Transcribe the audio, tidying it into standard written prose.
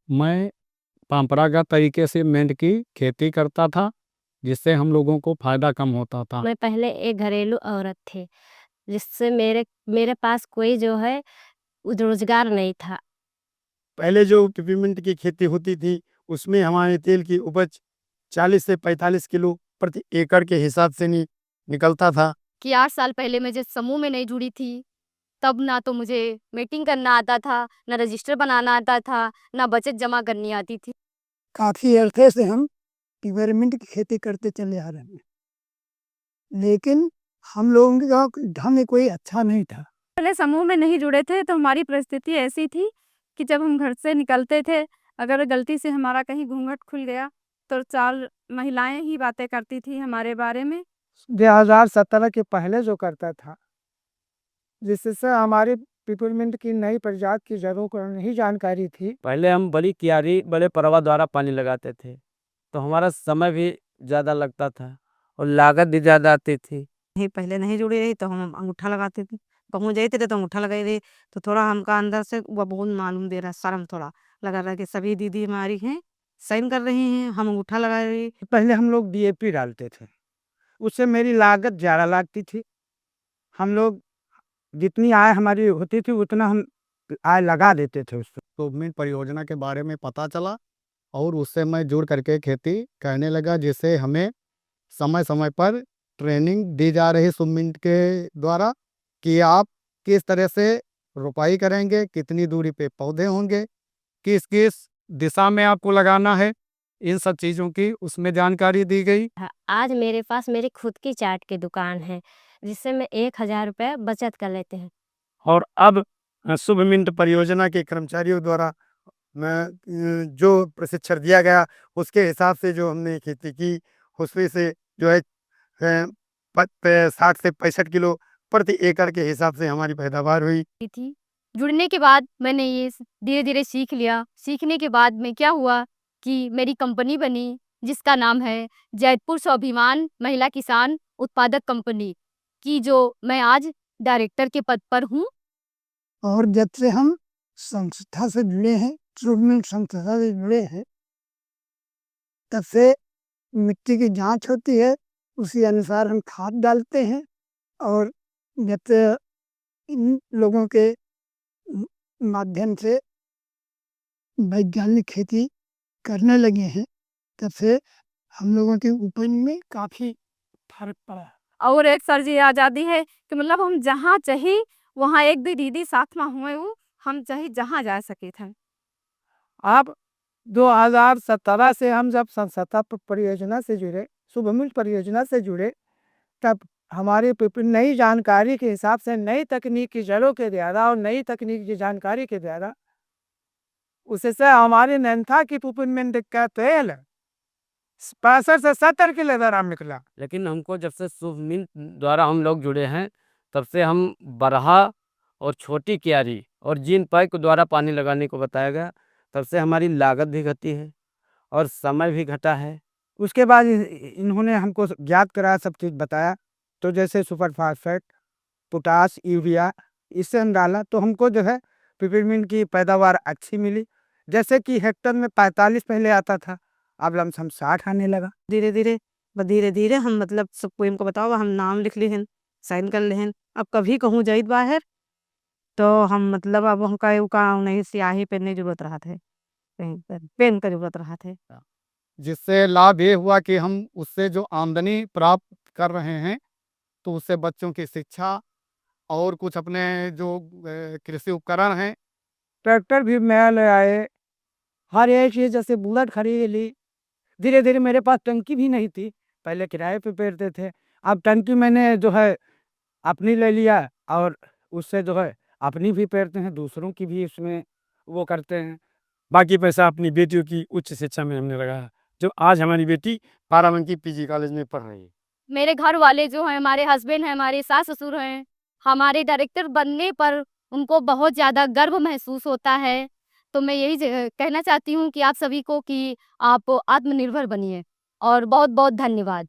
मैं परंपरागत तरीके से मिंट की खेती करता था, जिससे हम लोगों को फ़ायदा कम होता था। मैं पहले एक घरेलू औरत थी, जिससे मेरे मेरे पास कोई जो है रोज़गार नहीं था। पहले जो पिपरमिंट की खेती होती थी, उसमें हमारे तेल की उपज 40 से 45 किलो प्रति एकड़ के हिसाब से निकलता था। कि 8 साल पहले मैं जिस समूह में नहीं जुड़ी थी, तब ना तो मुझे मीटिंग करना आता था, ना रजिस्टर बनाना आता था, ना बचत जमा करनी आती थी। काफ़ी अरसे से हम पिपरमिंट की खेती करते चले आ रहे हैं, लेकिन हम लोगों का ढंग कोई अच्छा नहीं था। पहले समूह में नहीं जुड़े थे तो हमारी परिस्थिति ऐसी थी कि जब हम घर से निकलते थे, अगर गलती से हमारा कहीं घूंघट खुल गया तो 4 महिलाएं ही बातें करती थी हमारे बारे में। 2017 के पहले जो करता था, जिससे हमारी पिपरमिंट की नई प्रजाति की जड़ों को नहीं जानकारी थी। पहले हम बड़ी क्यारी बड़े परवा द्वारा पानी लगाते थे, तो हमारा समय भी ज़्यादा लगता था और लागत भी ज़्यादा आती थी। नहीं पहले नहीं जुड़ी रही तो हम अंगूठा लगाते थे, कहूँ जाते थे तो अंगूठा लगाई रही, तो थोड़ा हमका अंदर से वो बहुत मालूम दे रहा, शर्म थोड़ा लगा रहा कि सभी दीदी हमारी हैं साइन कर रही हैं, हम अंगूठा लगा रही। पहले हम लोग डीएपी डालते थे, उससे मेरी लागत ज़्यादा लगती थी। हम लोग जितनी आय हमारी होती थी उतना हम आय लगा देते थे उसमें। तो मिंट परियोजना के बारे में पता चला और उससे मैं जुड़ करके खेती करने लगा, जिससे हमें समय समय पर ट्रेनिंग दी जा रही सुमिंट के द्वारा कि आप किस तरह से रोपाई करेंगे, कितनी दूरी पे पौधे होंगे, किस किस दिशा में आपको लगाना है, इन सब चीज़ों की उसमें जानकारी दी गई। आज मेरे पास मेरी खुद की चाट की दुकान है, जिससे मैं 1000 रुपये बचत कर लेते हैं। और अब शुभ मिंट परियोजना के कर्मचारियों द्वारा जो प्रशिक्षण दिया गया उसके हिसाब से जो हमने खेती की, उसमें से जो है 60 से 65 किलो प्रति एकड़ के हिसाब से हमारी पैदावार हुई थी। जुड़ने के बाद मैंने ये धीरे-धीरे सीख लिया। सीखने के बाद में क्या हुआ कि मेरी कंपनी बनी, जिसका नाम है जैतपुर स्वाभिमान महिला किसान उत्पादक कंपनी, की जो मैं आज डायरेक्टर के पद पर हूँ। और जब से हम संस्था से जुड़े हैं, पिपरमिंट संस्था से जुड़े हैं, तब से मिट्टी की जांच होती है, उसी अनुसार हम खाद डालते हैं। और जब से इन लोगों के माध्यम से वैज्ञानिक खेती करने लगे हैं, तब से हम लोगों की उपज में काफ़ी फर्क पड़ा है। और एक सर जी आज़ादी है कि मतलब हम जहाँ चाही वहाँ एक भी दीदी साथ में हुए हूँ, हम चाहे जहाँ जा सके थे। अब 2017 से हम जब संस्था परियोजना से जुड़े, शुभमिंट परियोजना से जुड़े, तब हमारी नई जानकारी के हिसाब से नई तकनीक की जड़ों के द्वारा और नई तकनीक की जानकारी के द्वारा उससे हमारी नैन्था की पिपरमिंट का तेल 65 से 70 किलो ग्राम निकला। लेकिन हमको जब से शुभ मिंट द्वारा हम लोग जुड़े हैं, तब से हम बरहा और छोटी क्यारी और जिन पाइप द्वारा पानी लगाने को बताया गया, तब से हमारी लागत भी घटी है और समय भी घटा है। उसके बाद इन्होंने हमको ज्ञात कराया, सब चीज़ बताया। तो जैसे सुपर फास्फेट, पोटाश, यूरिया, इससे हम डाला तो हमको जो है पिपरमिंट की पैदावार अच्छी मिली। जैसे कि हेक्टर में 45 पहले आता था, अब लमसम 60 आने लगा। धीरे धीरे धीरे धीरे हम मतलब सबको इनको बताओ, हम नाम लिख लेहन साइन कर लेहन। अब कभी कहूँ जाइत बाहर तो हम मतलब अब हमका नहीं स्याही पेन की जरूरत रहा थे, पेन का जरूरत रहा थे। जिससे लाभ ये हुआ कि हम उससे जो आमदनी प्राप्त कर रहे हैं, तो उससे बच्चों की शिक्षा और कुछ अपने जो कृषि उपकरण हैं, ट्रैक्टर भी नया ले आए, हर एक चीज़, जैसे बुलेट खरीद ली। धीरे धीरे मेरे पास टंकी भी नहीं थी, पहले किराए पे पेरते थे, अब टंकी मैंने जो है अपनी ले लिया और उससे जो है अपनी भी पेरते हैं, दूसरों की भी उसमें वो करते हैं। बाकी पैसा अपनी बेटियों की उच्च शिक्षा में हमने लगाया, जो आज हमारी बेटी बाराबंकी पीजी कॉलेज में पढ़ रही है। मेरे घर वाले जो हैं, हमारे हस्बैंड हैं, हमारे सास-ससुर हैं, हमारे डायरेक्टर बनने पर उनको बहुत ज़्यादा गर्व महसूस होता है। तो मैं यही कहना चाहती हूँ कि आप सभी को कि आप आत्मनिर्भर बनिए और बहुत-बहुत धन्यवाद।